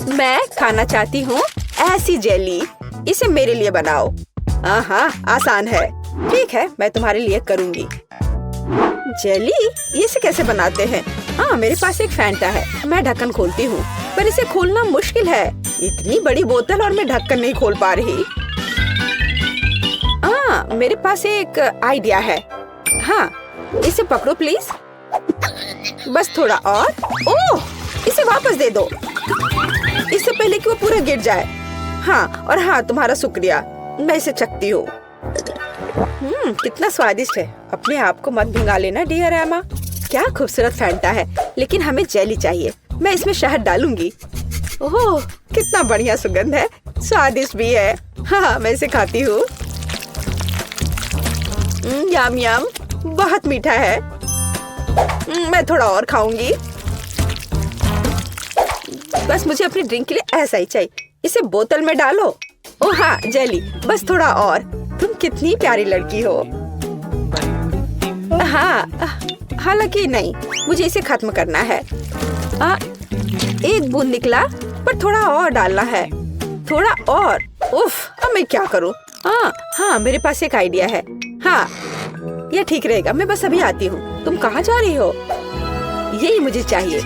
मैं खाना चाहती हूँ ऐसी जेली। इसे मेरे लिए बनाओ। हाँ, आसान है। ठीक है, मैं तुम्हारे लिए करूँगी। जेली इसे कैसे बनाते हैं? हाँ, मेरे पास एक फैंटा है। मैं ढक्कन खोलती हूँ, पर इसे खोलना मुश्किल है। इतनी बड़ी बोतल और मैं ढक्कन नहीं खोल पा रही। हाँ, मेरे पास एक आइडिया है। हाँ, इसे पकड़ो प्लीज। बस थोड़ा और। ओह, इसे वापस दे दो, इससे पहले कि वो पूरा गिर जाए। हाँ, और हाँ, तुम्हारा शुक्रिया। मैं इसे चखती हूँ। कितना स्वादिष्ट है। अपने आप को मत भिंगा लेना डियर एमा। क्या खूबसूरत फैंटा है, लेकिन हमें जेली चाहिए। मैं इसमें शहद डालूंगी। ओह, कितना बढ़िया सुगंध है। स्वादिष्ट भी है। हाँ, मैं इसे खाती हूँ। यम यम, बहुत मीठा है। मैं थोड़ा और खाऊंगी। बस मुझे अपनी ड्रिंक के लिए ऐसा ही चाहिए। इसे बोतल में डालो। ओह हाँ, जेली, बस थोड़ा और। तुम कितनी प्यारी लड़की हो। हाँ, हालांकि नहीं, मुझे इसे खत्म करना है। एक बूंद निकला, पर थोड़ा और डालना है। थोड़ा और। उफ, अब मैं क्या करूँ? हाँ, मेरे पास एक आइडिया है। हाँ, यह ठीक रहेगा। मैं बस अभी आती हूँ। तुम कहाँ जा रही हो? यही मुझे चाहिए।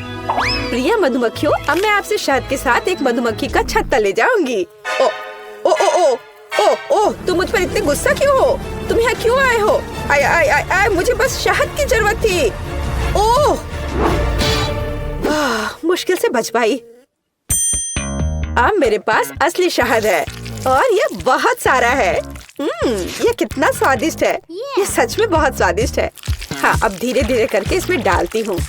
प्रिय मधुमक्खियों, अब मैं आपसे शहद के साथ एक मधुमक्खी का छत्ता ले जाऊंगी। ओ ओ ओ ओ ओ ओ, तुम मुझ पर इतने गुस्सा क्यों हो? तुम यहाँ क्यों आए हो? आय आय आय आय, मुझे बस शहद की जरूरत थी। ओह, मुश्किल से बच पाई। अब मेरे पास असली शहद है और ये बहुत सारा है। ये कितना स्वादिष्ट है। ये सच में बहुत स्वादिष्ट है। हाँ, अब धीरे धीरे करके इसमें डालती हूँ।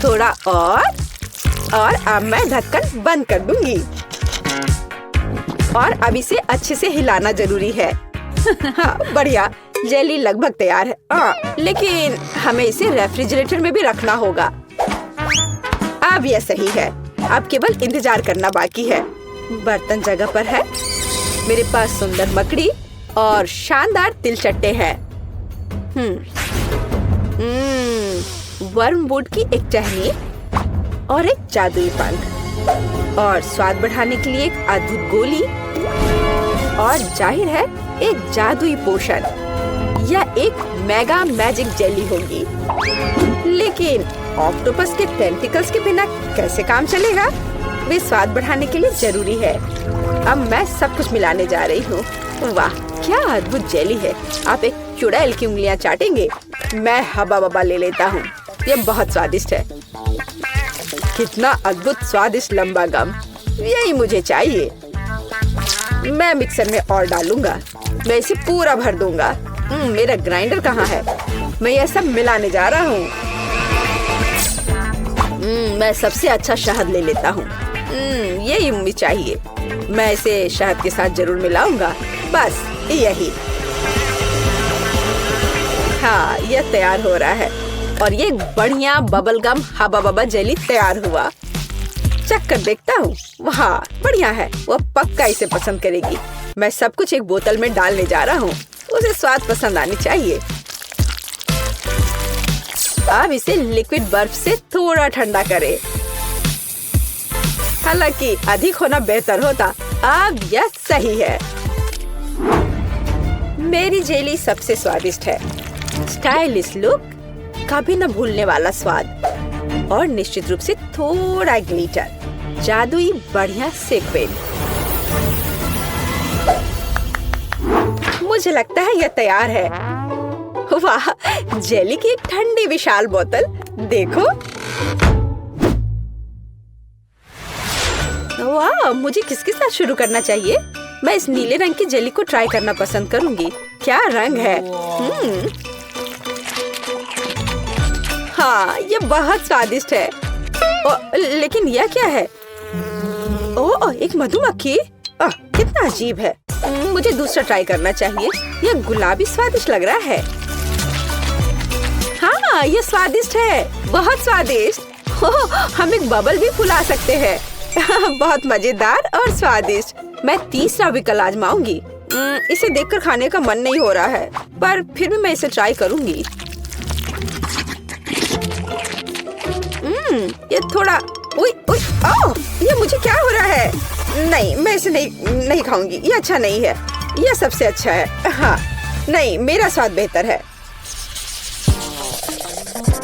थोड़ा और अब मैं ढक्कन बंद कर दूंगी। और अब इसे अच्छे से हिलाना जरूरी है। हाँ, बढ़िया, जेली लगभग तैयार है। लेकिन हमें इसे रेफ्रिजरेटर में भी रखना होगा। अब यह सही है। अब केवल इंतजार करना बाकी है। बर्तन जगह पर है। मेरे पास सुंदर मकड़ी और शानदार तिलचट्टे हैं। वर्मवुड की एक टहनी और एक जादुई पंख, और स्वाद बढ़ाने के लिए एक अद्भुत गोली, और जाहिर है एक जादुई पोशन। यह एक मेगा मैजिक जेली होगी। लेकिन ऑक्टोपस के टेंटिकल्स के बिना कैसे काम चलेगा? वे स्वाद बढ़ाने के लिए जरूरी है। अब मैं सब कुछ मिलाने जा रही हूँ। वाह, क्या अद्भुत जेली है। आप एक चुड़ैल की उंगलियां चाटेंगे। मैं हबा बबा ले लेता हूँ। यह बहुत स्वादिष्ट है। कितना अद्भुत स्वादिष्ट लंबा गम। यही मुझे चाहिए। मैं मिक्सर में और डालूंगा। मैं इसे पूरा भर दूंगा। मेरा ग्राइंडर कहाँ है? मैं यह सब मिलाने जा रहा हूँ। मैं सबसे अच्छा शहद ले लेता हूँ। यही मुझे चाहिए। मैं इसे शहद के साथ जरूर मिलाऊंगा। बस यही। हाँ, यह तैयार हो रहा है और ये बढ़िया बबल गम हबा बबा जेली तैयार हुआ। चख कर देखता हूँ। वाह, बढ़िया है। वो पक्का इसे पसंद करेगी। मैं सब कुछ एक बोतल में डालने जा रहा हूँ। उसे स्वाद पसंद आनी चाहिए। अब इसे लिक्विड बर्फ से थोड़ा ठंडा करें। हालांकि अधिक होना बेहतर होता। अब यह सही है। मेरी जेली सबसे स्वादिष्ट है। स्टाइलिश लुक, कभी न भूलने वाला स्वाद, और निश्चित रूप से थोड़ा ग्लिटर, जादुई बढ़िया सीक्वेंस। मुझे लगता है यह तैयार है। वाह, जेली की एक ठंडी विशाल बोतल। देखो। वाह, मुझे किसके साथ शुरू करना चाहिए? मैं इस नीले रंग की जेली को ट्राई करना पसंद करूंगी। क्या रंग है। हाँ, ये बहुत स्वादिष्ट है। लेकिन यह क्या है? ओह, एक मधुमक्खी। कितना अजीब है। मुझे दूसरा ट्राई करना चाहिए। यह गुलाबी स्वादिष्ट लग रहा है। हाँ, ये स्वादिष्ट है। बहुत स्वादिष्ट। हम एक बबल भी फुला सकते हैं। बहुत मजेदार और स्वादिष्ट। मैं तीसरा विकल्प आजमाऊंगी। इसे देखकर खाने का मन नहीं हो रहा है, पर फिर भी मैं इसे ट्राई करूंगी। ये थोड़ा उई, उई, ओह, ये मुझे क्या हो रहा है? नहीं, मैं इसे नहीं खाऊंगी। ये अच्छा नहीं है। ये सबसे अच्छा है। हाँ, नहीं, मेरा स्वाद बेहतर है।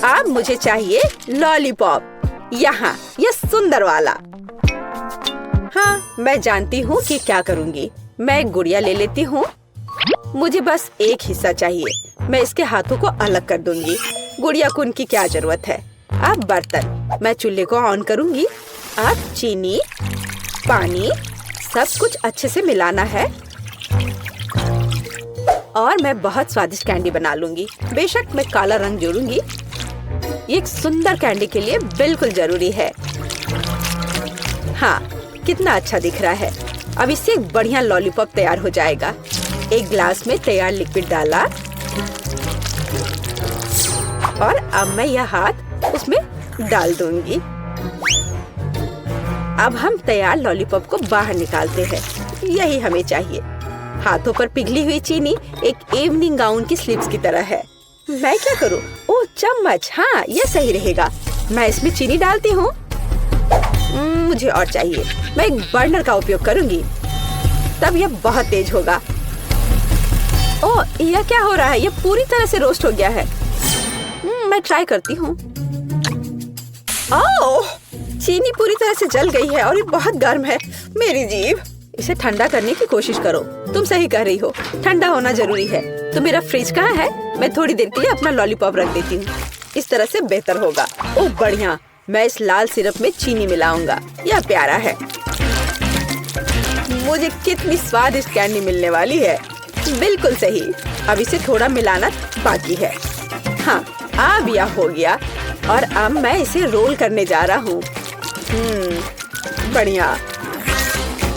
अब मुझे चाहिए लॉलीपॉप। यहाँ, ये सुंदर वाला। हाँ, मैं जानती हूँ कि क्या करूँगी। मैं एक गुड़िया ले लेती हूँ। मुझे बस एक हिस्सा चाहिए। मैं इसके हाथों को अलग कर दूंगी। गुड़िया को उनकी क्या जरूरत है। अब बर्तन, मैं चूल्हे को ऑन करूंगी। अब चीनी, पानी, सब कुछ अच्छे से मिलाना है और मैं बहुत स्वादिष्ट कैंडी बना लूंगी। बेशक मैं काला रंग जोड़ूंगी। ये एक सुंदर कैंडी के लिए बिल्कुल जरूरी है। हाँ, कितना अच्छा दिख रहा है। अब इससे एक बढ़िया लॉलीपॉप तैयार हो जाएगा। एक ग्लास में तैयार लिक्विड डाला और अब मैं यह हाथ उसमें डाल दूंगी। अब हम तैयार लॉलीपॉप को बाहर निकालते हैं। यही हमें चाहिए। हाथों पर पिघली हुई चीनी एक इवनिंग गाउन की स्लीव्स की तरह है। मैं क्या करूं? ओह, चम्मच। हाँ, यह सही रहेगा। मैं इसमें चीनी डालती हूँ। मुझे और चाहिए। मैं एक बर्नर का उपयोग करूंगी, तब यह बहुत तेज होगा। ओह, यह क्या हो रहा है? यह पूरी तरह से रोस्ट हो गया है। मैं ट्राई करती हूँ। ओह, चीनी पूरी तरह से जल गई है और ये बहुत गर्म है। मेरी जीभ। इसे ठंडा करने की कोशिश करो। तुम सही कह रही हो, ठंडा होना जरूरी है। तो मेरा फ्रिज कहाँ है? मैं थोड़ी देर के लिए अपना लॉलीपॉप रख देती हूँ। इस तरह से बेहतर होगा। ओह, बढ़िया। मैं इस लाल सिरप में चीनी मिलाऊंगा। यह प्यारा है। मुझे कितनी स्वादिष्ट कैंडी मिलने वाली है। बिल्कुल सही। अब इसे थोड़ा मिलाना बाकी है। हाँ, अब यह हो गया और अब मैं इसे रोल करने जा रहा हूँ। बढ़िया,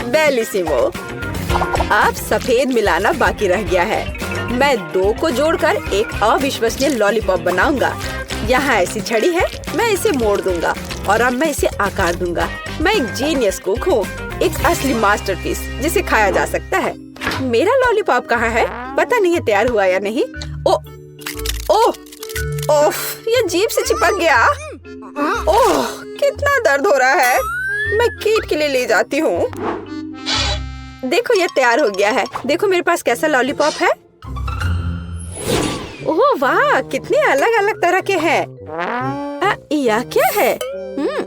बेलिसिमो। अब सफेद मिलाना बाकी रह गया है। मैं दो को जोड़कर एक अविश्वसनीय लॉलीपॉप बनाऊंगा। यहाँ ऐसी छड़ी है, मैं इसे मोड़ दूंगा और अब मैं इसे आकार दूंगा। मैं एक जीनियस कुक हूँ, एक असली मास्टरपीस जिसे खाया जा सकता है। मेरा लॉलीपॉप कहाँ है? पता नहीं है तैयार हुआ या नहीं। ओह, ये जीभ से चिपक गया। ओह, कितना दर्द हो रहा है। मैं कीट के लिए ले जाती हूँ। देखो, ये तैयार हो गया है। देखो मेरे पास कैसा लॉलीपॉप है। ओह वाह, कितने अलग अलग तरह के हैं। यह क्या है?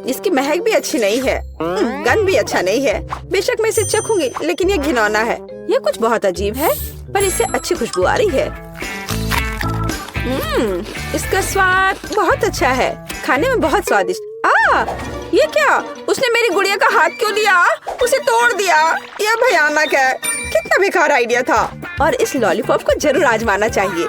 इसकी महक भी अच्छी नहीं है। गंध भी अच्छा नहीं है। बेशक मैं इसे चखूंगी, लेकिन ये घिनौना है। यह कुछ बहुत अजीब है, पर इससे अच्छी खुशबू आ रही है। इसका स्वाद बहुत अच्छा है। खाने में बहुत स्वादिष्ट। ये क्या? उसने मेरी गुड़िया का हाथ क्यों लिया? उसे तोड़ दिया। यह भयानक है। कितना बेकार आइडिया था। और इस लॉलीपॉप को जरूर आजमाना चाहिए।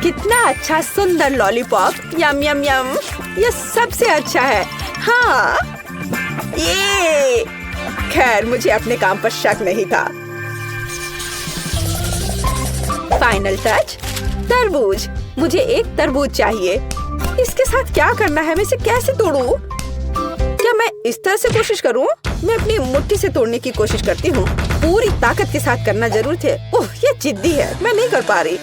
कितना अच्छा सुंदर लॉलीपॉप। यम यम यम। यह सबसे अच्छा है। हाँ, ये। खैर, मुझे अपने काम पर शक नहीं था। फाइनल टच, तरबूज। मुझे एक तरबूज चाहिए। इसके साथ क्या करना है? मैं इसे कैसे तोड़ूं? क्या मैं इस तरह से कोशिश करूं? मैं अपनी मुट्ठी से तोड़ने की कोशिश करती हूँ। पूरी ताकत के साथ करना जरूर थे। ओह, ये जिद्दी है। मैं नहीं कर पा रही।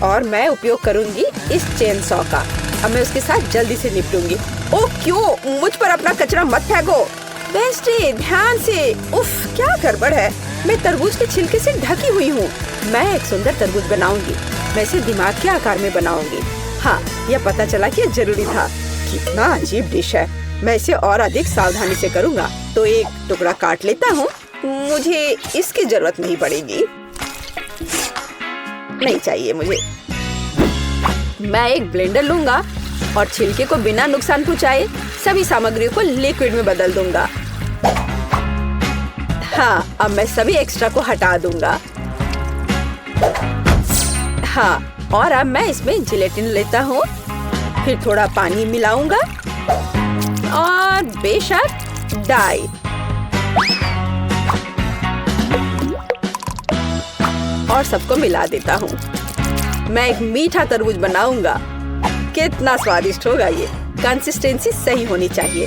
और मैं उपयोग करूंगी इस चेन सॉ का। अब मैं उसके साथ जल्दी से निपटूंगी। ओह, क्यों? मुझ पर अपना कचरा मत फेंको। बेस्टी, ध्यान से। उफ, क्या गड़बड़ है। मैं तरबूज के छिलके से ढकी हुई हूँ। मैं एक सुंदर तरबूज बनाऊंगी। मैं इसे दिमाग के आकार में बनाऊंगी। हाँ, यह पता चला कि जरूरी था। कितना अजीब डिश है। मैं इसे और अधिक सावधानी से करूँगा। तो एक टुकड़ा काट लेता हूँ। मुझे इसकी जरूरत नहीं पड़ेगी। नहीं चाहिए मुझे। मैं एक ब्लेंडर लूंगा और छिलके को बिना नुकसान पहुँचाए सभी सामग्रियों को लिक्विड में बदल दूंगा। हाँ, अब मैं सभी एक्स्ट्रा को हटा दूंगा। हाँ, और अब मैं इसमें जिलेटिन लेता हूँ। फिर थोड़ा पानी मिलाऊंगा और बेशक डाई। और सबको मिला देता हूँ। मैं एक मीठा तरबूज बनाऊंगा। कितना स्वादिष्ट होगा ये। कंसिस्टेंसी सही होनी चाहिए।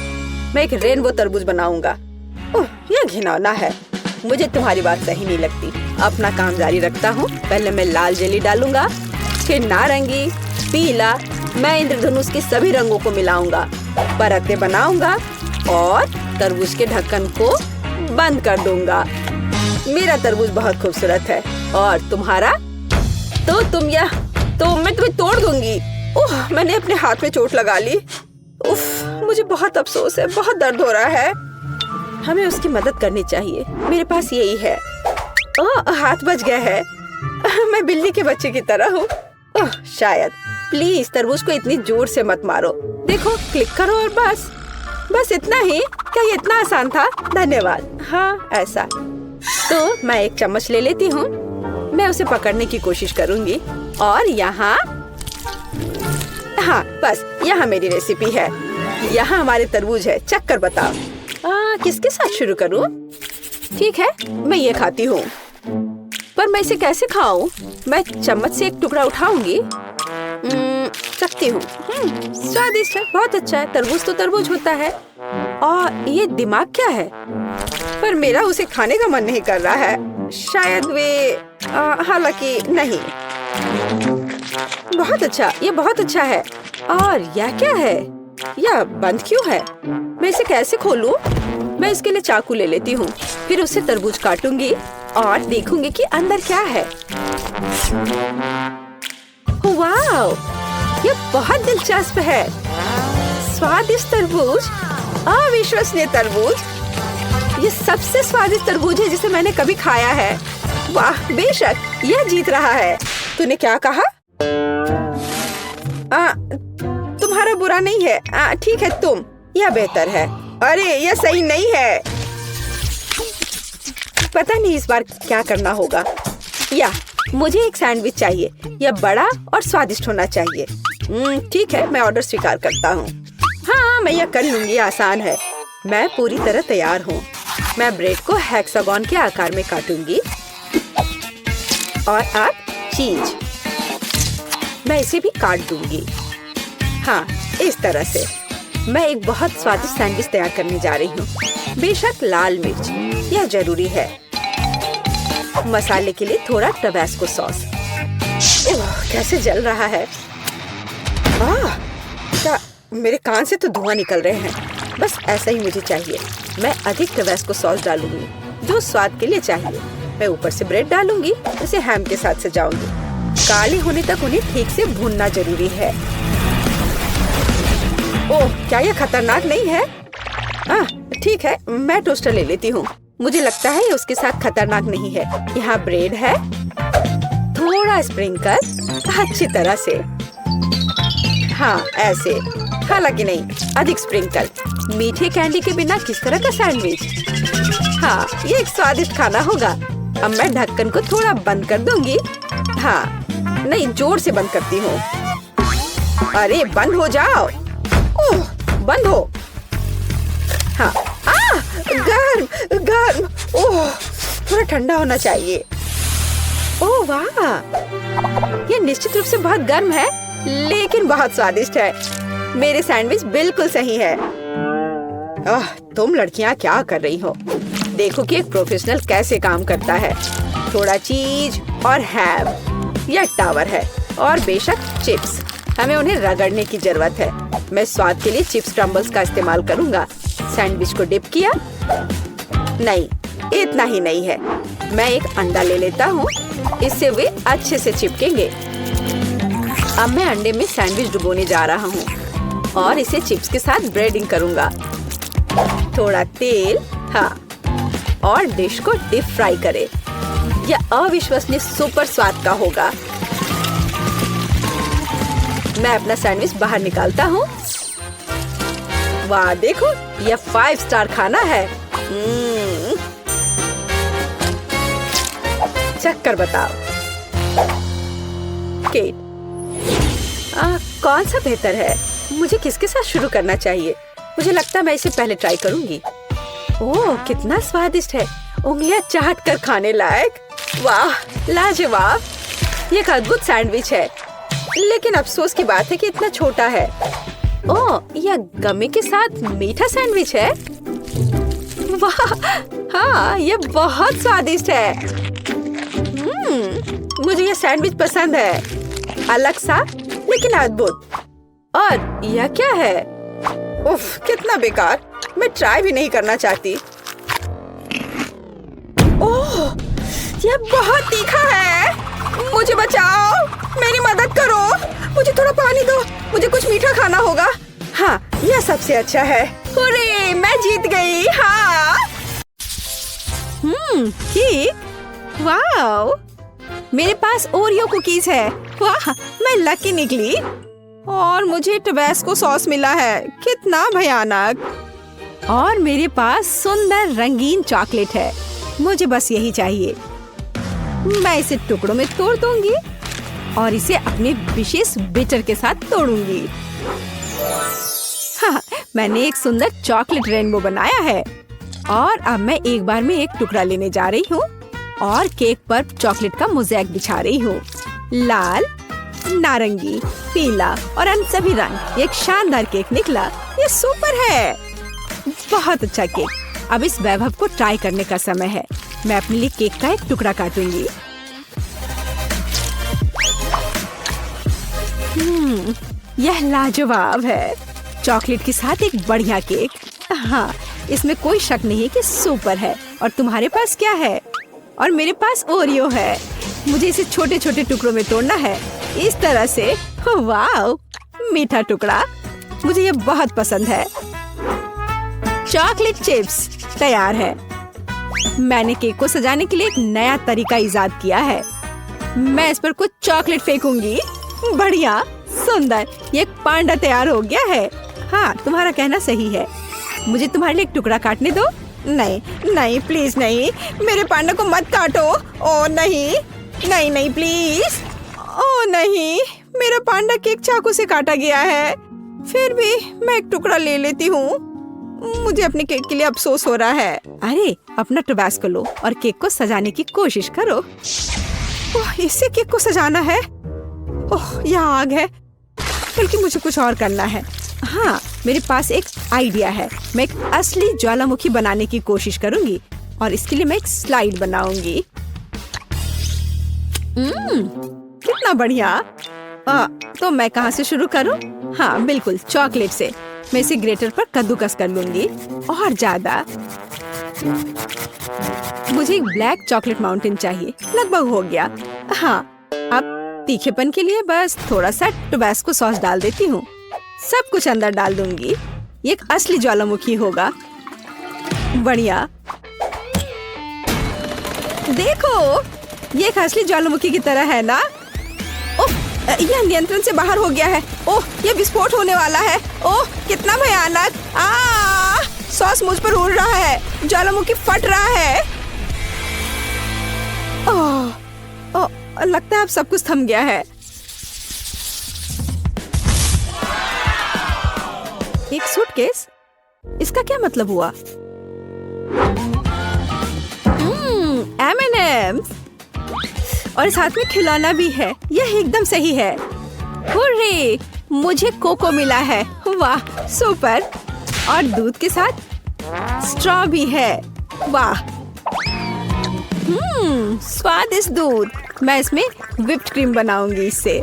मैं एक रेनबो तरबूज बनाऊंगा। ओह, यह घिनौना है। मुझे तुम्हारी बात सही नहीं लगती। अपना काम जारी रखता हूँ। पहले मैं लाल जेली डालूंगा, फिर नारंगी, पीला। मैं इंद्रधनुष के सभी रंगों को मिलाऊंगा परतें बनाऊंगा और तरबूज के ढक्कन को बंद कर दूंगा। मेरा तरबूज बहुत खूबसूरत है और तुम्हारा? तो मैं तुम्हें तोड़ दूंगी। ओह, मैंने अपने हाथ में चोट लगा ली। उफ, मुझे बहुत अफसोस है, बहुत दर्द हो रहा है। हमें उसकी मदद करनी चाहिए। मेरे पास यही है। ओह, हाथ बच गया है। मैं बिल्ली के बच्चे की तरह हूँ। ओह, शायद। प्लीज तरबूज को इतनी जोर से मत मारो। देखो, क्लिक करो और बस इतना ही। क्या ये इतना आसान था? धन्यवाद। हाँ, ऐसा। तो मैं एक चम्मच ले लेती हूँ। मैं उसे पकड़ने की कोशिश करूँगी और यहाँ, हाँ, बस यहाँ मेरी रेसिपी है। यहाँ हमारे तरबूज है। चख कर बताओ। किसके साथ शुरू करूँ? ठीक है, मैं ये खाती हूँ। पर मैं इसे कैसे खाऊं? मैं चम्मच से एक टुकड़ा उठाऊंगी। चखती हूँ। स्वादिष्ट है, बहुत अच्छा है। तरबूज तो तरबूज होता है। और ये दिमाग क्या है? पर मेरा उसे खाने का मन नहीं कर रहा है। शायद वे हालांकि नहीं। बहुत अच्छा, ये बहुत अच्छा है। और यह क्या है? यह बंद क्यों है? मैं इसे कैसे खोलूं? मैं इसके लिए चाकू ले लेती हूँ। फिर उससे तरबूज काटूंगी और देखूंगी कि अंदर क्या है। वाओ, ये बहुत दिलचस्प है। स्वादिष्ट तरबूज, अविश्वसनीय तरबूज। ये सबसे स्वादिष्ट तरबूज है जिसे मैंने कभी खाया है। वाह, बेशक यह जीत रहा है। तूने क्या कहा? तुम्हारा बुरा नहीं है। ठीक है, तुम। यह बेहतर है। अरे, यह सही नहीं है। पता नहीं इस बार क्या करना होगा। या मुझे एक सैंडविच चाहिए। यह बड़ा और स्वादिष्ट होना चाहिए। ठीक है, मैं ऑर्डर स्वीकार करता हूँ। हाँ, मैं यह कर लूंगी। आसान है। मैं पूरी तरह तैयार हूँ। मैं ब्रेड को हेक्सागन के आकार में काटूंगी और अब चीज। मैं इसे भी काट दूंगी। हाँ, इस तरह से। मैं एक बहुत स्वादिष्ट सैंडविच तैयार करने जा रही हूँ। बेशक लाल मिर्च, यह जरूरी है। मसाले के लिए थोड़ा टबास्को सॉस। कैसे जल रहा है। क्या मेरे कान से तो धुआं निकल रहे हैं। बस ऐसा ही मुझे चाहिए। मैं अधिक टबास्को सॉस डालूंगी, जो स्वाद के लिए चाहिए। मैं ऊपर से ब्रेड डालूंगी, इसे हैम के साथ सजाऊंगी। काले होने तक उन्हें ठीक से भूनना जरूरी है। ओह, क्या यह खतरनाक नहीं है? ठीक है, मैं टोस्टर ले लेती हूँ। मुझे लगता है ये उसके साथ खतरनाक नहीं है। यहाँ ब्रेड है, थोड़ा स्प्रिंकल, अच्छी तरह से। हाँ, ऐसे। हालांकि नहीं, अधिक स्प्रिंकल। मीठे कैंडी के बिना किस तरह का सैंडविच? हाँ, ये एक स्वादिष्ट खाना होगा। अब मैं ढक्कन को थोड़ा बंद कर दूंगी। हाँ, नहीं, जोर से बंद करती हूँ। अरे, बंद हो जाओ। ओह, बंद हो। हाँ, गर्म। ओह, थोड़ा ठंडा होना चाहिए। ओह वाह, ये निश्चित रूप से बहुत गर्म है, लेकिन बहुत स्वादिष्ट है। मेरे सैंडविच बिल्कुल सही है। तुम लड़कियां क्या कर रही हो? देखो कि एक प्रोफेशनल कैसे काम करता है। थोड़ा चीज और हैम, यह टावर है। और बेशक चिप्स, हमें उन्हें रगड़ने की जरूरत है। मैं स्वाद के लिए चिप्स क्रम्बल्स का इस्तेमाल करूंगा। सैंडविच को डिप किया। नहीं, इतना ही नहीं है। मैं एक अंडा ले लेता हूँ, इससे वे अच्छे से चिपकेंगे। अब मैं अंडे में सैंडविच डुबोने जा रहा हूँ और इसे चिप्स के साथ ब्रेडिंग करूंगा। थोड़ा तेल, हाँ, और डिश को डीप फ्राई करें। यह अविश्वसनीय सुपर स्वाद का होगा। मैं अपना सैंडविच बाहर निकालता हूँ। वाह, देखो, यह 5 स्टार खाना है। चख कर बताओ। केट, कौन सा बेहतर है? मुझे किसके साथ शुरू करना चाहिए? मुझे लगता है मैं इसे पहले ट्राई करूंगी। ओह, कितना स्वादिष्ट है। उंगलियां चाट कर खाने लायक। वाह, लाजवाब। ये एक अद्भुत सैंडविच है, लेकिन अफसोस की बात है कि इतना छोटा है। ओह, यह गमी के साथ मीठा सैंडविच है। वाह, हाँ, यह बहुत स्वादिष्ट है। मुझे यह सैंडविच पसंद है। अलग सा, लेकिन अद्भुत। और यह क्या है? उफ, कितना बेकार। मैं ट्राई भी नहीं करना चाहती। ओह, ये बहुत तीखा है। मुझे बचाओ, मेरी मदद करो। मुझे थोड़ा पानी दो, मुझे कुछ मीठा खाना होगा। हाँ, यह सबसे अच्छा है। हुर्रे, मैं जीत गई। हाँ। केक, वाओ, मेरे पास ओरियो कुकीज है। वाह, मैं लकी निकली। और मुझे टबैस्को सॉस मिला है। कितना भयानक। और मेरे पास सुंदर रंगीन चॉकलेट है। मुझे बस यही चाहिए। मैं इसे टुकड़ों में तोड़ दूंगी और इसे अपने विशेष बिटर के साथ तोड़ूंगी। हाँ, मैंने एक सुंदर चॉकलेट रेनबो बनाया है। और अब मैं एक बार में एक टुकड़ा लेने जा रही हूँ और केक पर चॉकलेट का मोज़ेक बिछा रही हूँ। लाल, नारंगी, पीला और अन्य सभी रंग। एक शानदार केक निकला। ये सुपर है। बहुत अच्छा केक। अब इस वैभव को ट्राई करने का समय है। मैं अपने लिए केक का एक टुकड़ा काटूंगी। यह लाजवाब है। चॉकलेट के साथ एक बढ़िया केक। हाँ, इसमें कोई शक नहीं कि सुपर है। और तुम्हारे पास क्या है? और मेरे पास ओरियो है। मुझे इसे छोटे छोटे टुकड़ों में तोड़ना है, इस तरह से। वाह, मीठा टुकड़ा। मुझे ये बहुत पसंद है। चॉकलेट चिप्स तैयार है। मैंने केक को सजाने के लिए एक नया तरीका इजाद किया है। मैं इस पर कुछ चॉकलेट फेंकूंगी। बढ़िया, सुंदर। ये एक पांडा तैयार हो गया है। हाँ, तुम्हारा कहना सही है। मुझे तुम्हारे लिए एक टुकड़ा काटने दो। नहीं नहीं, प्लीज नहीं, मेरे पांडा को मत काटो। ओ नहीं नहीं नहीं, प्लीज। ओ नहीं, मेरा पांडा केक चाकू से काटा गया है। फिर भी मैं एक टुकड़ा ले लेती हूँ। मुझे अपने केक के लिए अफसोस हो रहा है। अरे, अपना टबैस्को लो और केक को सजाने की कोशिश करो। ओह, इससे केक को सजाना है। ओह, यहाँ आग है। बल्कि मुझे कुछ और करना है। हाँ, मेरे पास एक आइडिया है। मैं एक असली ज्वालामुखी बनाने की कोशिश करूंगी और इसके लिए मैं एक स्लाइड बनाऊंगी। कितना बढ़िया। तो मैं कहाँ से शुरू करूं? हाँ, बिल्कुल, चॉकलेट से। मैं इसे ग्रेटर पर कद्दूकस कर लूंगी। और ज्यादा। मुझे एक ब्लैक चॉकलेट माउंटेन चाहिए। लगभग हो गया। हाँ, अब तीखेपन के लिए बस थोड़ा सा टबैस्को सॉस डाल देती हूँ। सब कुछ अंदर डाल दूंगी। ये एक असली ज्वालामुखी होगा। बढ़िया। देखो, ये एक असली ज्वालामुखी की तरह है ना? ओह, यह नियंत्रण से बाहर हो गया है। ओह, यह विस्फोट होने वाला है। ओह, कितना भयानक। सॉस मुझ पर उड़ रहा है। ज्वालामुखी फट रहा है। ओह, लगता है अब सब कुछ थम गया है। एक सूटकेस? इसका क्या मतलब हुआ? M&M's और साथ में खिलौना भी है। यह एकदम सही है। हुर्रे, मुझे कोको मिला है। वाह, सुपर। और दूध के साथ स्ट्रॉ भी है। वाह, स्वादिष्ट दूध। मैं इसमें व्हिप्ड क्रीम बनाऊंगी इससे।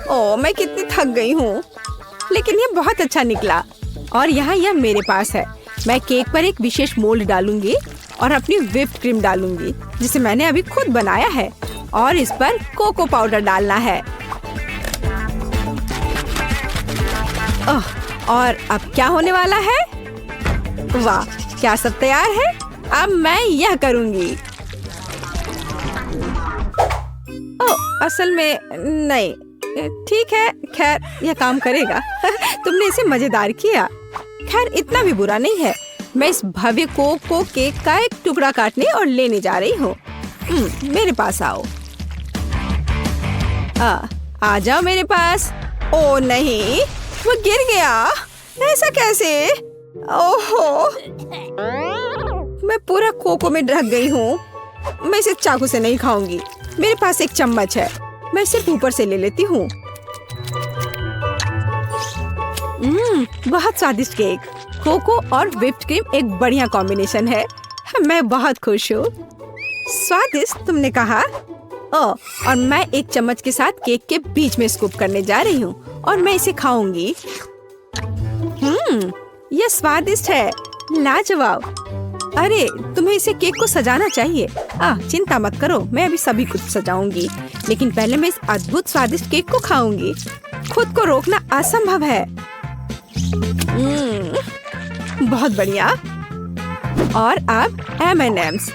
ओह, मैं कितनी थक गई हूँ, लेकिन ये बहुत अच्छा निकला। और यहाँ यह मेरे पास है। मैं केक पर एक विशेष मोल्ड डालूंगी और अपनी व्हिप्ड क्रीम डालूंगी, जिसे मैंने अभी खुद बनाया है। और इस पर कोको पाउडर डालना है। और अब क्या होने वाला है? वाह, क्या सब तैयार है? अब मैं यह करूंगी। ओह, असल में नहीं। ठीक है, खैर यह काम करेगा। तुमने इसे मजेदार किया। खैर, इतना भी बुरा नहीं है। मैं इस भव्य कोको केक का एक टुकड़ा काटने और लेने जा रही हूँ। मेरे पास आओ। आ जाओ मेरे पास। ओ नहीं, वो गिर गया। ऐसा कैसे? ओहो, मैं पूरा कोको में ढक गई हूँ। मैं इसे चाकू से नहीं खाऊंगी। मेरे पास एक चम्मच है। मैं सिर्फ ऊपर से ले लेती हूँ। बहुत स्वादिष्ट केक। कोको और व्हिप्ड क्रीम एक बढ़िया कॉम्बिनेशन है। मैं बहुत खुश हूँ। स्वादिष्ट तुमने कहा? और मैं एक चम्मच के साथ केक के बीच में स्कूप करने जा रही हूँ और मैं इसे खाऊंगी। यह स्वादिष्ट है, लाजवाब। अरे तुम्हें इसे केक को सजाना चाहिए। चिंता मत करो, मैं अभी सभी कुछ सजाऊंगी, लेकिन पहले मैं इस अद्भुत स्वादिष्ट केक को खाऊंगी। खुद को रोकना असंभव है। बहुत बढ़िया। और अब M&M's,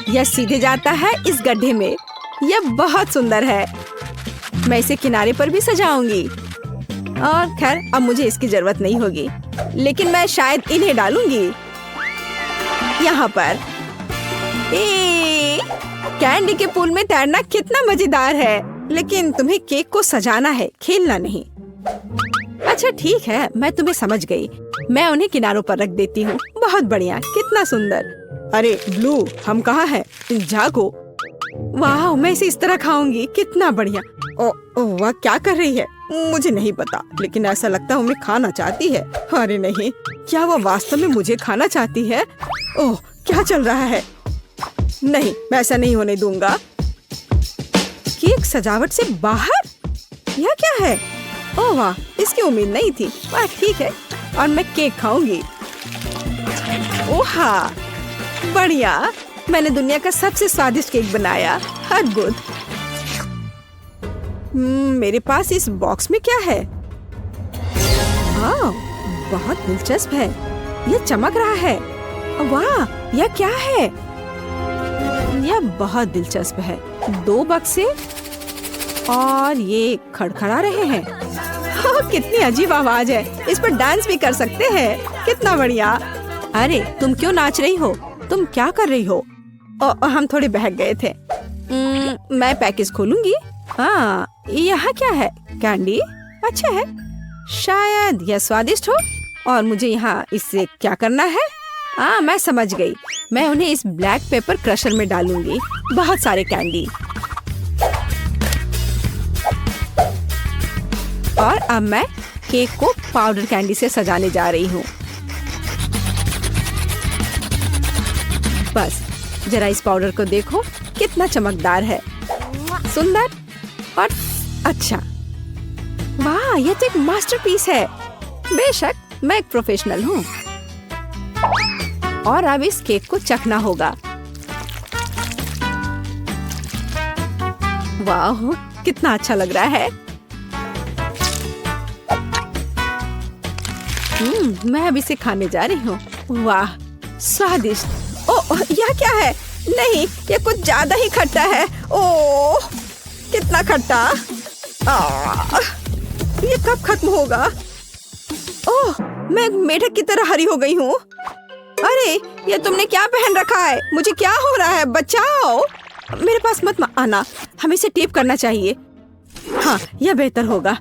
यह सीधे जाता है इस गड्ढे में। यह बहुत सुंदर है। मैं इसे किनारे पर भी सजाऊंगी। और खैर अब मुझे इसकी जरूरत नहीं होगी, लेकिन मैं शायद इन्हें डालूंगी यहाँ पर। कैंडी के पूल में तैरना कितना मजेदार है, लेकिन तुम्हें केक को सजाना है, खेलना नहीं। अच्छा ठीक है, मैं तुम्हें समझ गई। मैं उन्हें किनारों पर रख देती हूँ। बहुत बढ़िया, कितना सुंदर। अरे ब्लू, हम कहाँ हैं? जागो। वाह, मैं इसे इस तरह खाऊंगी, कितना बढ़िया। वह क्या कर रही है मुझे नहीं पता, लेकिन ऐसा लगता है उन्हें खाना चाहती है। अरे नहीं, क्या वह वास्तव में मुझे खाना चाहती है? ओह, क्या चल रहा है? नहीं, मैं ऐसा नहीं होने दूंगा। केक सजावट से बाहर? यह क्या है? ओह वाह, इसकी उम्मीद नहीं थी। वाह ठीक है, और मैं केक खाऊंगी। ओहा, बढ़िया। मैंने दुनिया का सबसे स्वादिष्ट केक बनाया। अद्भुत। मेरे पास इस बॉक्स में क्या है? बहुत दिलचस्प है। यह चमक रहा है। वाह, यह क्या है? यह बहुत दिलचस्प है। 2 बक्से और ये खड़खड़ा रहे हैं। कितनी अजीब आवाज है। इस पर डांस भी कर सकते हैं। कितना बढ़िया। अरे तुम क्यों नाच रही हो? तुम क्या कर रही हो? हम थोड़े बहक गए थे। मैं पैकेज खोलूंगी। यहाँ क्या है? कैंडी? अच्छा है, शायद यह स्वादिष्ट हो। और मुझे यहाँ इससे क्या करना है? मैं समझ गई। मैं उन्हें इस ब्लैक पेपर क्रशर में डालूंगी। बहुत सारे कैंडी। और अब मैं केक को पाउडर कैंडी से सजाने जा रही हूँ। बस जरा इस पाउडर को देखो, कितना चमकदार है, सुंदर और अच्छा। वाह, यह तो एक मास्टरपीस है। बेशक, मैं एक प्रोफेशनल हूँ। और अब इस केक को चखना होगा। वाह, कितना अच्छा लग रहा है। मैं अब इसे खाने जा रही हूँ। वाह, स्वादिष्ट। ओह, यह क्या है? नहीं, ये कुछ ज्यादा ही खट्टा है। ओह, कितना खट्टा। ये कब खत्म होगा? ओह, मैं एक मेढक की तरह हरी हो गई हूँ। अरे, ये तुमने क्या पहन रखा है? मुझे क्या हो रहा है? बचाओ। मेरे पास मत आना, हमें इसे टेप करना चाहिए। हाँ, यह बेहतर होगा।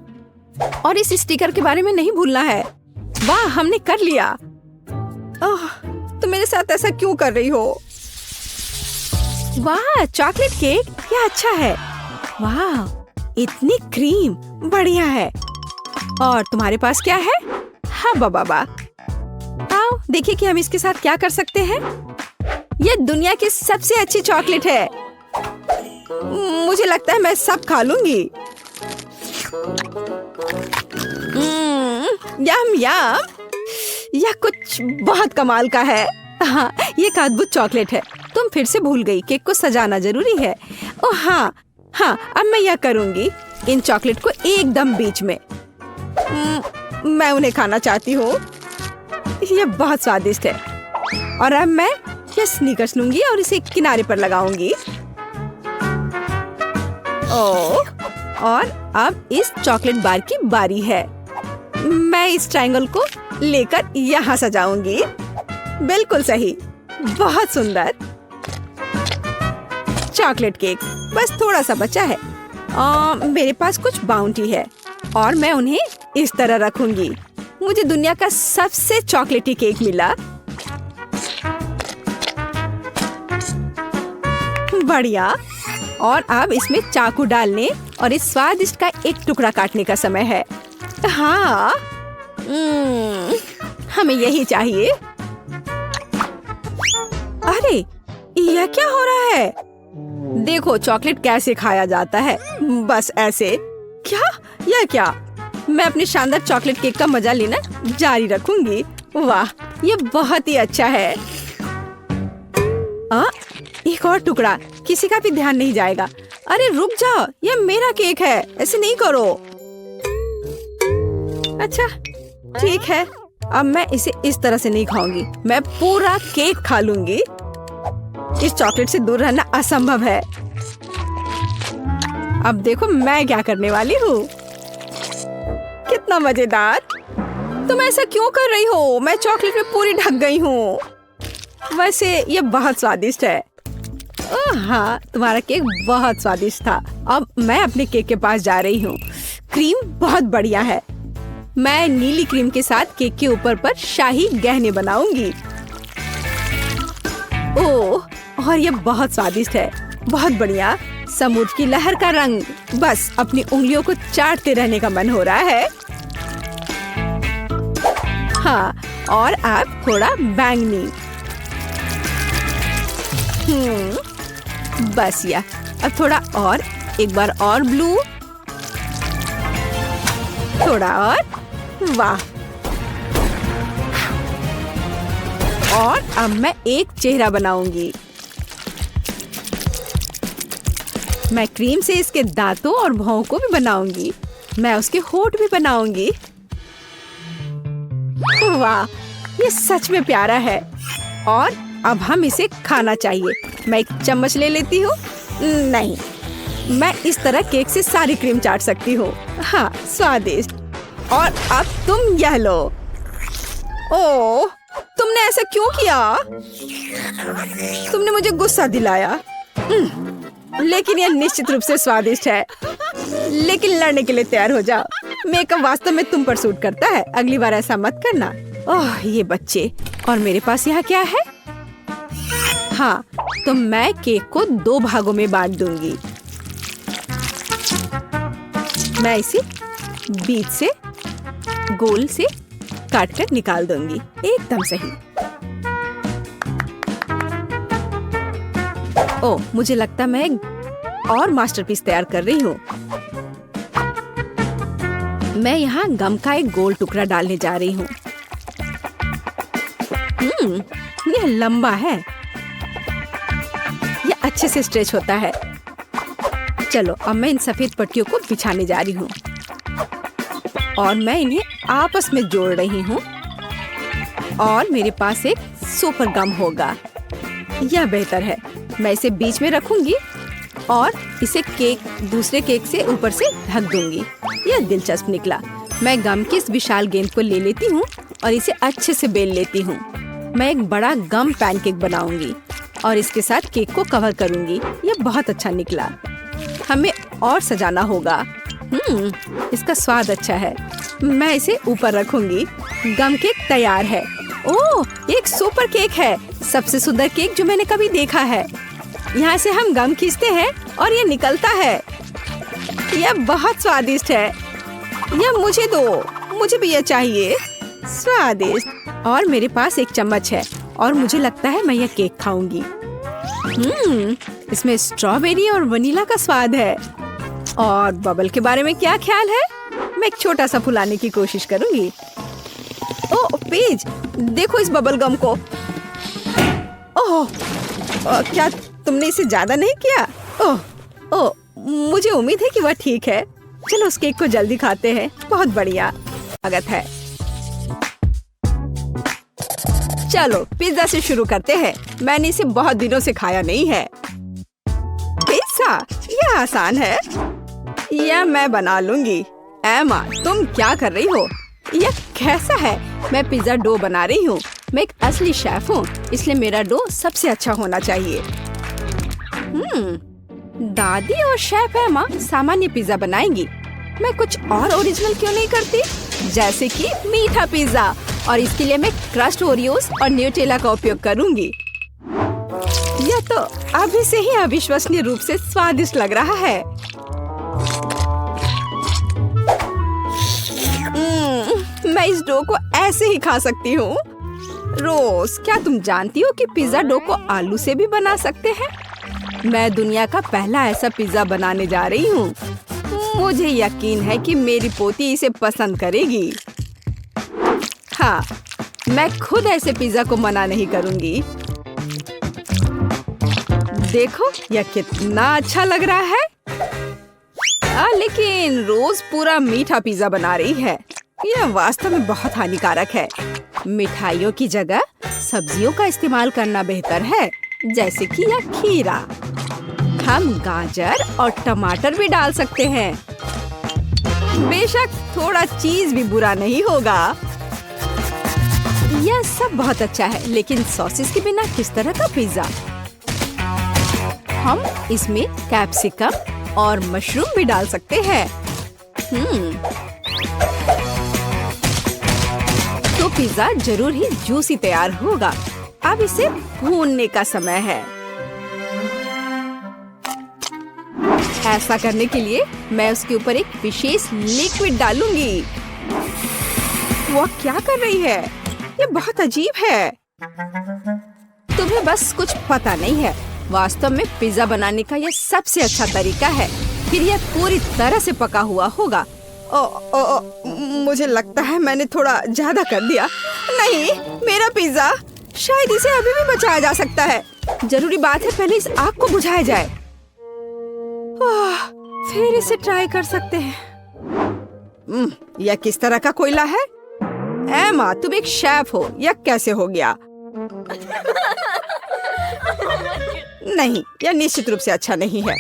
और इस स्टिकर के बारे में नहीं भूलना है। वाह, हमने कर लिया। ओह, तुम मेरे साथ ऐसा क्यों कर रही हो? वाह, चॉकलेट केक, यह अच्छा है। वाह, इतनी क्रीम, बढ़िया है। और तुम्हारे पास क्या है? हाँ बाबा, आओ देखिए कि हम इसके साथ क्या कर सकते हैं। यह दुनिया की सबसे अच्छी चॉकलेट है। मुझे लगता है मैं सब खा लूंगी। यम यम, यह कुछ बहुत कमाल का है। हाँ, ये एक अद्भुत चॉकलेट है। तुम फिर से भूल गई, केक को सजाना जरूरी है। ओह हाँ, अब मैं यह करूंगी, इन चॉकलेट को एकदम बीच में। मैं उन्हें खाना चाहती हूँ। यह बहुत स्वादिष्ट है। और अब मैं यह स्नीकर्स लूंगी और इसे किनारे पर लगाऊंगी। ओह, और अब इस चॉकलेट बार की बारी है। मैं इस ट्रायंगल को लेकर यहाँ सजाऊंगी। बिल्कुल सही, बहुत सुंदर। चॉकलेट केक बस थोड़ा सा बचा है। मेरे पास कुछ बाउंटी है और मैं उन्हें इस तरह रखूंगी। मुझे दुनिया का सबसे चॉकलेटी केक मिला। बढ़िया। और अब इसमें चाकू डालने और इस स्वादिष्ट का एक टुकड़ा काटने का समय है। हाँ, हमें यही चाहिए। अरे, यह क्या हो रहा है? देखो चॉकलेट कैसे खाया जाता है, बस ऐसे। क्या? यह क्या? मैं अपने शानदार चॉकलेट केक का मजा लेना जारी रखूंगी। वाह, ये बहुत ही अच्छा है। एक और टुकड़ा, किसी का भी ध्यान नहीं जाएगा। अरे रुक जाओ, ये मेरा केक है, ऐसे नहीं करो। अच्छा ठीक है, अब मैं इसे इस तरह से नहीं खाऊंगी, मैं पूरा केक खा लूंगी। इस चॉकलेट से दूर रहना असंभव है। अब देखो मैं क्या करने वाली हूँ। कितना मजेदार। तुम ऐसा क्यों कर रही हो? मैं चॉकलेट में पूरी ढक गई हूँ। वैसे ये बहुत स्वादिष्ट है। हाँ, तुम्हारा केक बहुत स्वादिष्ट था। अब मैं अपने केक के पास जा रही हूँ। क्रीम बहुत बढ़िया है। मैं नीली क्रीम के साथ केक के ऊपर पर शाही गहने बनाऊंगी। ओह, और ये बहुत स्वादिष्ट है। बहुत बढ़िया। समुद्र की लहर का रंग। बस अपनी उंगलियों को चाटते रहने का मन हो रहा है। हाँ, और अब थोड़ा बैंगनी। बस या अब थोड़ा और, एक बार और ब्लू, थोड़ा और। वाह। और अब मैं एक चेहरा बनाऊंगी। मैं क्रीम से इसके दांतों और भौं को भी बनाऊंगी। मैं उसके होंठ भी बनाऊंगी। वाह, ये सच में प्यारा है। और अब हम इसे खाना चाहिए। मैं एक चम्मच ले लेती हूँ। नहीं, मैं इस तरह केक से सारी क्रीम चाट सकती हूँ। हाँ, स्वादिष्ट। और अब तुम यह लो। ओह, तुमने ऐसा क्यों किया? तुमने मुझे गुस्सा दिलाया। लेकिन यह निश्चित रूप से स्वादिष्ट है। लेकिन लड़ने के लिए तैयार हो जाओ। मेकअप वास्तव में तुम पर सूट करता है। अगली बार ऐसा मत करना। ओह, ये बच्चे। और मेरे पास यहाँ क्या है? हाँ, तो मैं केक को 2 भागों में बांट दूंगी। मैं इसे बीच से गोल से काट कर निकाल दूंगी। एकदम सही। ओह, मुझे लगता मैं एक और मास्टरपीस तैयार कर रही हूँ। मैं यहाँ गम का एक गोल टुकड़ा डालने जा रही हूँ। यह लंबा है। यह अच्छे से स्ट्रेच होता है। चलो, अब मैं इन सफेद पट्टियों को बिछाने जा रही हूँ और मैं इन्हें आपस में जोड़ रही हूँ। और मेरे पास एक सुपर गम होगा। यह बेहतर है। मैं इसे बीच में रखूंगी और इसे केक दूसरे केक से ऊपर से ढक दूंगी। यह दिलचस्प निकला। मैं गम की इस विशाल गेंद को ले लेती हूँ और इसे अच्छे से बेल लेती हूँ। मैं एक बड़ा गम पैनकेक बनाऊंगी और इसके साथ केक को कवर करूंगी। यह बहुत अच्छा निकला। हमें और सजाना होगा। इसका स्वाद अच्छा है। मैं इसे ऊपर रखूंगी। गम केक तैयार है। ओह, एक सुपर केक है। सबसे सुंदर केक जो मैंने कभी देखा है। यहाँ से हम गम खींचते हैं और ये निकलता है। यह बहुत स्वादिष्ट है। यह मुझे दो, मुझे भी यह चाहिए। स्वादिष्ट। और मेरे पास एक चम्मच है और मुझे लगता है मैं यह केक खाऊंगी। इसमें स्ट्रॉबेरी और वनीला का स्वाद है। और बबल के बारे में क्या ख्याल है? मैं एक छोटा सा फुलाने की कोशिश करूंगी। ओह पेज, देखो इस बबल गम को। ओह, क्या तुमने इसे ज्यादा नहीं किया? ओह, मुझे उम्मीद है कि वह ठीक है। चलो उस केक को जल्दी खाते हैं। बहुत बढ़िया स्वागत है। चलो पिज्जा से शुरू करते हैं। मैंने इसे बहुत दिनों से खाया नहीं है। पिज्जा, यह आसान है। यह मैं बना लूंगी। एमा, तुम क्या कर रही हो? यह कैसा है? मैं पिज्जा डो बना रही हूँ। मैं एक असली शेफ हूँ, इसलिए मेरा डो सबसे अच्छा होना चाहिए। दादी और शेफ एमा सामान्य पिज्जा बनाएंगी। मैं कुछ और ओरिजिनल क्यों नहीं करती? जैसे कि मीठा पिज्जा। और इसके लिए मैं क्रस्ट ओरियोस और न्यूटेला का उपयोग करूंगी। यह तो अभी से ही अविश्वसनीय रूप से स्वादिष्ट लग रहा है। मैं इस डो को ऐसे ही खा सकती हूँ। रोज, क्या तुम जानती हो कि पिज्जा डो को आलू से भी बना सकते हैं? मैं दुनिया का पहला ऐसा पिज्जा बनाने जा रही हूँ। मुझे यकीन है कि मेरी पोती इसे पसंद करेगी। हाँ, मैं खुद ऐसे पिज्जा को मना नहीं करूंगी। देखो यह कितना अच्छा लग रहा है। लेकिन रोज पूरा मीठा पिज्जा बना रही है। यह वास्तव में बहुत हानिकारक है। मिठाइयों की जगह सब्जियों का इस्तेमाल करना बेहतर है, जैसे कि यह खीरा। हम गाजर और टमाटर भी डाल सकते हैं। बेशक थोड़ा चीज भी बुरा नहीं होगा। यह सब बहुत अच्छा है, लेकिन सॉसेस के बिना किस तरह का पिज्जा? हम इसमें कैप्सिकम और मशरूम भी डाल सकते हैं। तो पिज्जा जरूर ही जूसी तैयार होगा। अब इसे भूनने का समय है। ऐसा करने के लिए मैं उसके ऊपर एक विशेष लिक्विड डालूंगी। वो क्या कर रही है? ये बहुत अजीब है। तुम्हें बस कुछ पता नहीं है। वास्तव में पिज्जा बनाने का यह सबसे अच्छा तरीका है। फिर यह पूरी तरह से पका हुआ होगा। मुझे लगता है मैंने थोड़ा ज्यादा कर दिया। नहीं, मेरा पिज्जा, शायद इसे अभी भी बचाया जा सकता है। जरूरी बात है पहले इस आग को बुझाया जाए। फिर इसे ट्राई कर सकते हैं। यह किस तरह का कोयला है? एमा, तुम एक शेफ हो। यह कैसे हो गया? नहीं, यह निश्चित रूप से अच्छा नहीं है।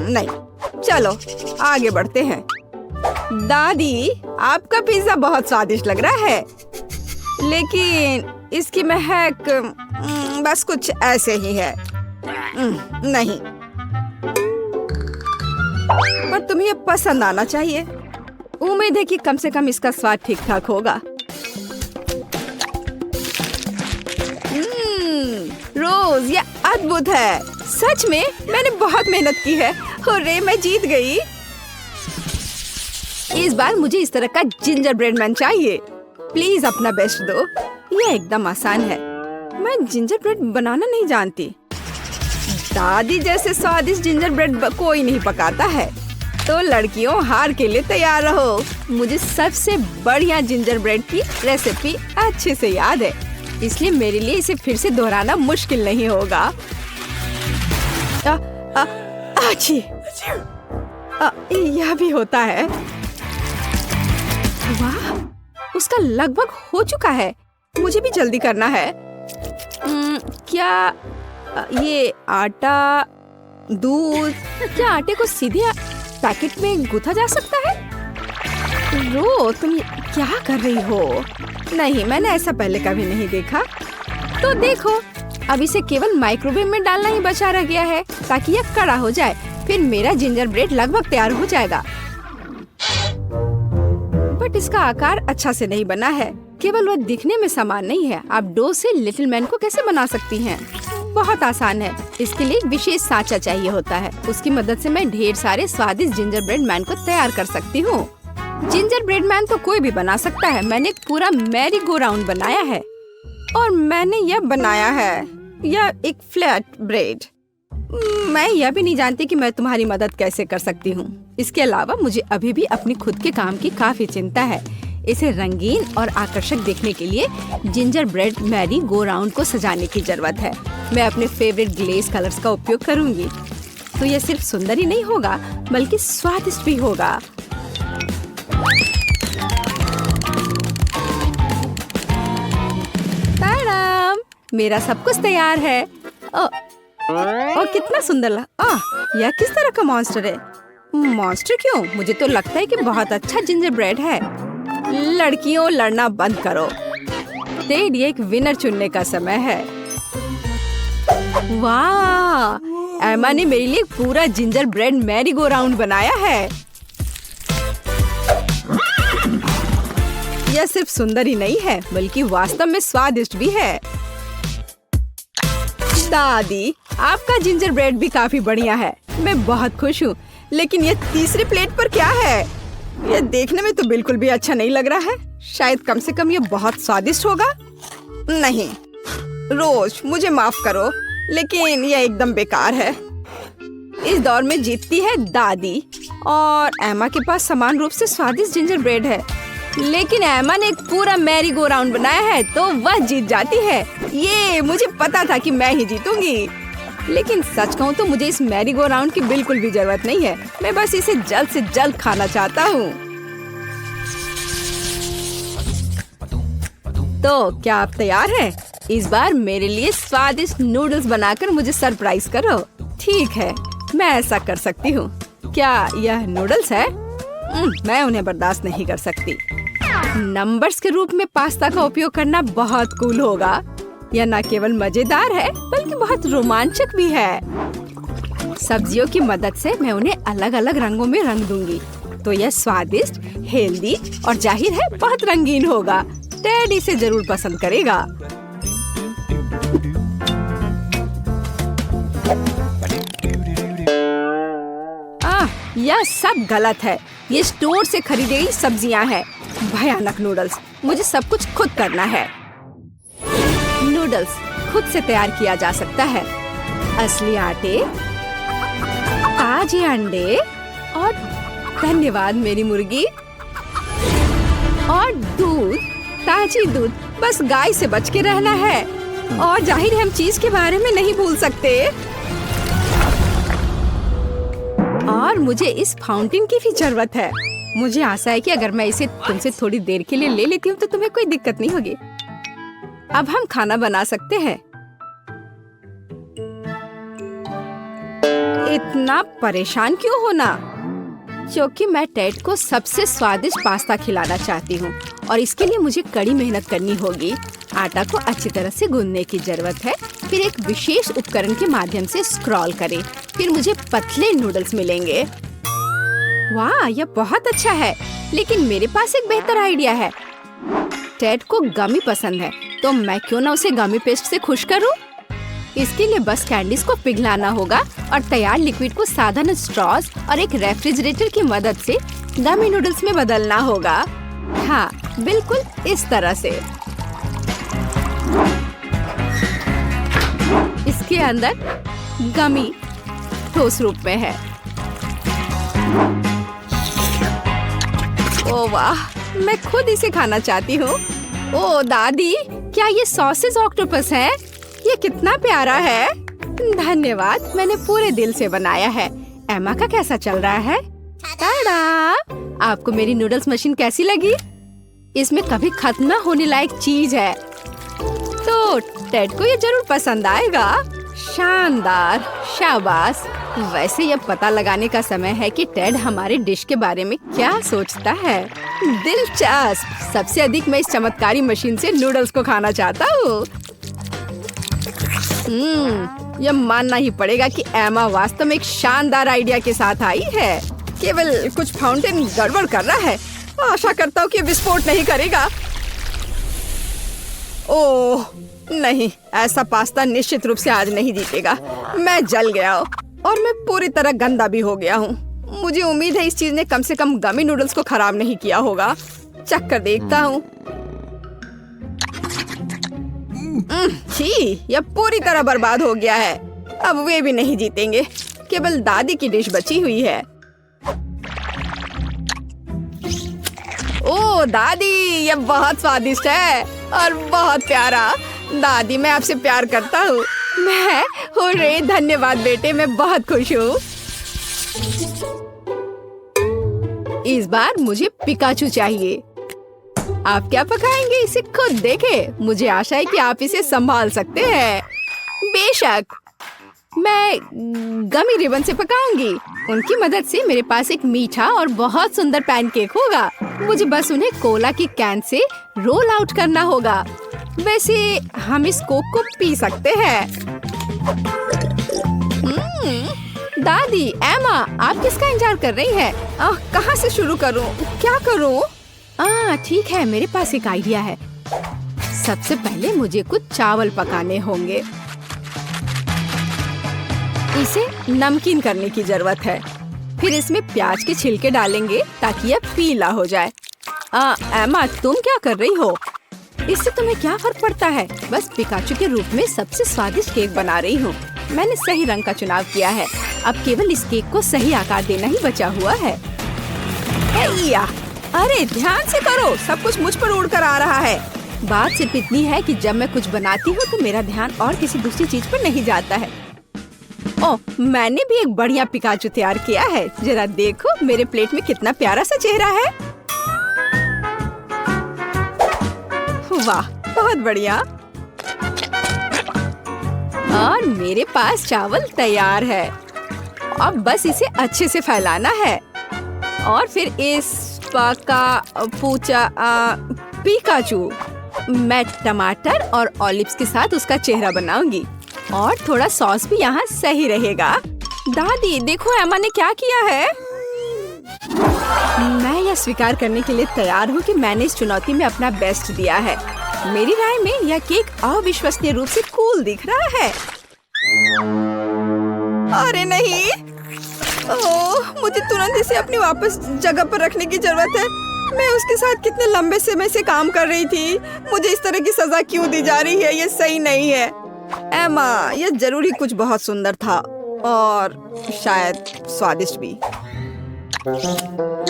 नहीं, चलो आगे बढ़ते हैं। दादी, आपका पिज्जा बहुत स्वादिष्ट लग रहा है, लेकिन इसकी महक बस कुछ ऐसे ही है। नहीं, पर तुम्हें ये पसंद आना चाहिए। उम्मीद है कि कम से कम इसका स्वाद ठीक ठाक होगा। रोज, ये अद्भुत है। सच में मैंने बहुत मेहनत की है। हुर्रे, मैं जीत गई। इस बार मुझे इस तरह का जिंजर ब्रेड मैन चाहिए। प्लीज अपना बेस्ट दो। यह एकदम आसान है। मैं जिंजर ब्रेड बनाना नहीं जानती। दादी जैसे स्वादिष्ट जिंजर ब्रेड कोई नहीं पकाता है। तो लड़कियों, हार के लिए तैयार रहो। मुझे सबसे बढ़िया जिंजर ब्रेड की रेसिपी अच्छे से याद है, इसलिए मेरे लिए इसे फिर से दोहराना मुश्किल नहीं होगा। यह भी होता है। वाह, उसका लगभग हो चुका है। मुझे भी जल्दी करना है। क्या ये आटा, दूध, क्या आटे को सीधे पैकेट में गूंथा जा सकता है? रो, तुम क्या कर रही हो? नहीं, मैंने ऐसा पहले कभी नहीं देखा। तो देखो, अब इसे केवल माइक्रोवेव में डालना ही बचा रह गया है, ताकि यह कड़ा हो जाए। फिर मेरा जिंजर ब्रेड लगभग तैयार हो जाएगा। बट इसका आकार अच्छा से नहीं बना है। केवल वह दिखने में समान नहीं है। आप डो से लिटिल मैन को कैसे बना सकती हैं? बहुत आसान है। इसके लिए एक विशेष सांचा चाहिए होता है। उसकी मदद से मैं ढेर सारे स्वादिष्ट जिंजर ब्रेड मैन को तैयार कर सकती हूँ। जिंजर ब्रेड मैन तो कोई भी बना सकता है। मैंने एक पूरा मैरी गो राउंड बनाया है और मैंने यह बनाया है, यह एक फ्लैट ब्रेड। मैं यह भी नहीं जानती कि मैं तुम्हारी मदद कैसे कर सकती हूँ। इसके अलावा मुझे अभी भी अपनी खुद के काम की काफी चिंता है। इसे रंगीन और आकर्षक देखने के लिए ginger bread merry go round को सजाने की जरूरत है। मैं अपने फेवरेट ग्लेज कलर्स का उपयोग करूंगी। तो यह सिर्फ सुंदर ही नहीं होगा, बल्कि स्वादिष्ट भी होगा। ताड़ाम, मेरा सब कुछ तैयार है। और कितना सुंदर यह किस तरह का मॉन्स्टर है? मॉन्स्टर क्यों? मुझे तो लगता है कि बहुत अच्छा जिंजर ब्रेड है। लड़कियों, लड़ना बंद करो। तेड, ये एक विनर चुनने का समय है। वाह, एमा ने मेरे लिए पूरा ginger bread merry go round बनाया है। यह सिर्फ सुंदर ही नहीं है, बल्कि वास्तव में स्वादिष्ट भी है। दादी, आपका जिंजर ब्रेड भी काफी बढ़िया है। मैं बहुत खुश हूँ। लेकिन ये तीसरी प्लेट पर क्या है? यह देखने में तो बिल्कुल भी अच्छा नहीं लग रहा है। शायद कम से कम ये बहुत स्वादिष्ट होगा। नहीं रोज, मुझे माफ करो, लेकिन यह एकदम बेकार है। इस दौर में जीतती है दादी और एमा के पास समान रूप से स्वादिष्ट जिंजर ब्रेड है। लेकिन एमा ने एक पूरा मैरी गो राउंड बनाया है तो वह जीत जाती है। ये मुझे पता था कि मैं ही जीतूंगी। लेकिन सच कहूँ तो मुझे इस मैरी गो राउंड की बिल्कुल भी जरूरत नहीं है। मैं बस इसे जल्द से जल्द खाना चाहता हूँ। तो क्या आप तैयार हैं? इस बार मेरे लिए स्वादिष्ट नूडल्स बनाकर मुझे सरप्राइज करो। ठीक है, मैं ऐसा कर सकती हूँ। क्या यह नूडल्स है? मैं उन्हें बर्दाश्त नहीं कर सकती। नंबर्स के रूप में पास्ता का उपयोग करना बहुत कूल होगा। यह न केवल मजेदार है बल्कि बहुत रोमांचक भी है। सब्जियों की मदद से मैं उन्हें अलग अलग रंगों में रंग दूंगी तो यह स्वादिष्ट, हेल्दी और जाहिर है बहुत रंगीन होगा। टेड इसे जरूर पसंद करेगा। यह सब गलत है। ये स्टोर से खरीदी गई सब्जियां हैं। भयानक नूडल्स। मुझे सब कुछ खुद करना है। नूडल्स खुद से तैयार किया जा सकता है। असली आटे, ताजे अंडे और धन्यवाद मेरी मुर्गी, और दूध, ताजी दूध। बस गाय से बच के रहना है। और जाहिर है हम चीज के बारे में नहीं भूल सकते। और मुझे इस फाउंटेन की भी जरूरत है। मुझे आशा है कि अगर मैं इसे तुमसे थोड़ी देर के लिए ले लेती हूँ तो तुम्हें कोई दिक्कत नहीं होगी। अब हम खाना बना सकते हैं। इतना परेशान क्यों होना? क्योंकि मैं टेड को सबसे स्वादिष्ट पास्ता खिलाना चाहती हूँ और इसके लिए मुझे कड़ी मेहनत करनी होगी। आटा को अच्छी तरह से गूंदने की जरूरत है। फिर एक विशेष उपकरण के माध्यम से स्क्रॉल करें। फिर मुझे पतले नूडल्स मिलेंगे। वाह, यह बहुत अच्छा है। लेकिन मेरे पास एक बेहतर आइडिया है। टेड को गमी पसंद है तो मैं क्यों ना उसे गमी पेस्ट से खुश करूं? इसके लिए बस कैंडीज को पिघलाना होगा और तैयार लिक्विड को साधारण स्ट्रॉज और एक रेफ्रिजरेटर की मदद से गमी नूडल्स में बदलना होगा। हाँ, बिल्कुल इस तरह से। इसके अंदर गमी ठोस रूप में है। ओह वाह, मैं खुद इसे खाना चाहती हूँ। ओह दादी, क्या ये सॉसेज ऑक्टोपस है? ये कितना प्यारा है। धन्यवाद, मैंने पूरे दिल से बनाया है। एमा का कैसा चल रहा है? टाडा! आपको मेरी नूडल्स मशीन कैसी लगी? इसमें कभी खत्म न होने लायक चीज है। तो टेड को ये जरूर पसंद आएगा। शानदार, शाबाश। वैसे यह पता लगाने का समय है कि टेड हमारे डिश के बारे में क्या सोचता है। दिलचस्प। सबसे अधिक मैं इस चमत्कारी मशीन से नूडल्स को खाना चाहता हूँ। यह मानना ही पड़ेगा कि एमा वास्तव में एक शानदार आइडिया के साथ आई है। केवल कुछ फाउंटेन गड़बड़ कर रहा है। आशा करता हूँ कि विस्फोट नहीं करेगा। ओह नहीं, ऐसा पास्ता निश्चित रूप से आज नहीं जीतेगा। मैं जल गया हूँ और मैं पूरी तरह गंदा भी हो गया हूँ। मुझे उम्मीद है इस चीज ने कम से कम गमी नूडल्स को खराब नहीं किया होगा। चख कर देखता हूँ। छी, यह पूरी तरह बर्बाद हो गया है। अब वे भी नहीं जीतेंगे। केवल दादी की डिश बची हुई है। ओह दादी, यह बहुत स्वादिष्ट है और बहुत प्यारा। दादी, मैं आपसे प्यार करता हूँ। मैं हो रे, धन्यवाद बेटे, मैं बहुत खुश हूँ। इस बार मुझे पिकाचू चाहिए। आप क्या पकाएंगे इसे खुद देखें। मुझे आशा है कि आप इसे संभाल सकते हैं। बेशक, मैं गमी रिबन से पकाऊंगी। उनकी मदद से मेरे पास एक मीठा और बहुत सुंदर पैनकेक होगा। मुझे बस उन्हें कोला की कैन से रोल आउट करना होगा। वैसे हम इस कोक को पी सकते हैं। दादी, एमा, आप किसका इंतजार कर रही हैं? कहाँ से शुरू करूँ? क्या करूँ? ठीक है, मेरे पास एक आइडिया है। सबसे पहले मुझे कुछ चावल पकाने होंगे। इसे नमकीन करने की जरूरत है। फिर इसमें प्याज के छिलके डालेंगे ताकि यह पीला हो जाए। एमा, तुम क्या कर रही हो? इससे तुम्हें क्या फर्क पड़ता है? बस पिकाचू के रूप में सबसे स्वादिष्ट केक बना रही हूँ। मैंने सही रंग का चुनाव किया है। अब केवल इस केक को सही आकार देना ही बचा हुआ है। अरे ध्यान से करो, सब कुछ मुझ पर उड़ कर आ रहा है। बात सिर्फ इतनी है कि जब मैं कुछ बनाती हूँ तो मेरा ध्यान और किसी दूसरी चीज पर नहीं जाता है। ओह, मैंने भी एक बढ़िया पिकाचू तैयार किया है। जरा देखो मेरे प्लेट में कितना प्यारा सा चेहरा है। वाह, बहुत बढ़िया। और मेरे पास चावल तैयार है। अब बस इसे अच्छे से फैलाना है और फिर इस पिकाचू मैं टमाटर और ऑलिव्स के साथ उसका चेहरा बनाऊंगी और थोड़ा सॉस भी यहाँ सही रहेगा। दादी देखो एमा ने क्या किया है। मैं यह स्वीकार करने के लिए तैयार हूँ कि मैंने इस चुनौती में अपना बेस्ट दिया है। मेरी राय में यह केक अविश्वसनीय रूप से कूल दिख रहा है। अरे नहीं, ओह, मुझे तुरंत इसे अपनी वापस जगह पर रखने की जरूरत है। मैं उसके साथ कितने लंबे समय से काम कर रही थी। मुझे इस तरह की सजा क्यों दी जा रही है? ये सही नहीं है। एमा, यह जरूरी कुछ बहुत सुंदर था और शायद स्वादिष्ट भी,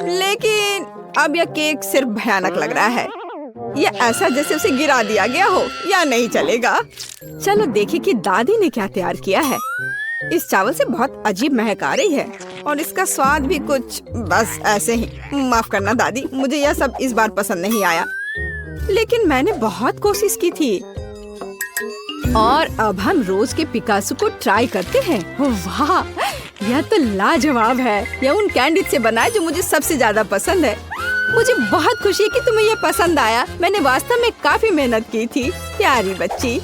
लेकिन अब यह केक सिर्फ भयानक लग रहा है। यह ऐसा जैसे उसे गिरा दिया गया हो। या नहीं चलेगा। चलो देखें कि दादी ने क्या तैयार किया है। इस चावल से बहुत अजीब महक आ रही है और इसका स्वाद भी कुछ बस ऐसे ही। माफ करना दादी, मुझे यह सब इस बार पसंद नहीं आया, लेकिन मैंने बहुत कोशिश की थी। और अब हम रोज के पिकासो को ट्राई करते हैं। वाह, यह तो लाजवाब है। यह उन कैंडी से बना है जो मुझे सबसे ज्यादा पसंद है। मुझे बहुत खुशी है कि तुम्हें यह पसंद आया। मैंने वास्तव में काफी मेहनत की थी, प्यारी बच्ची।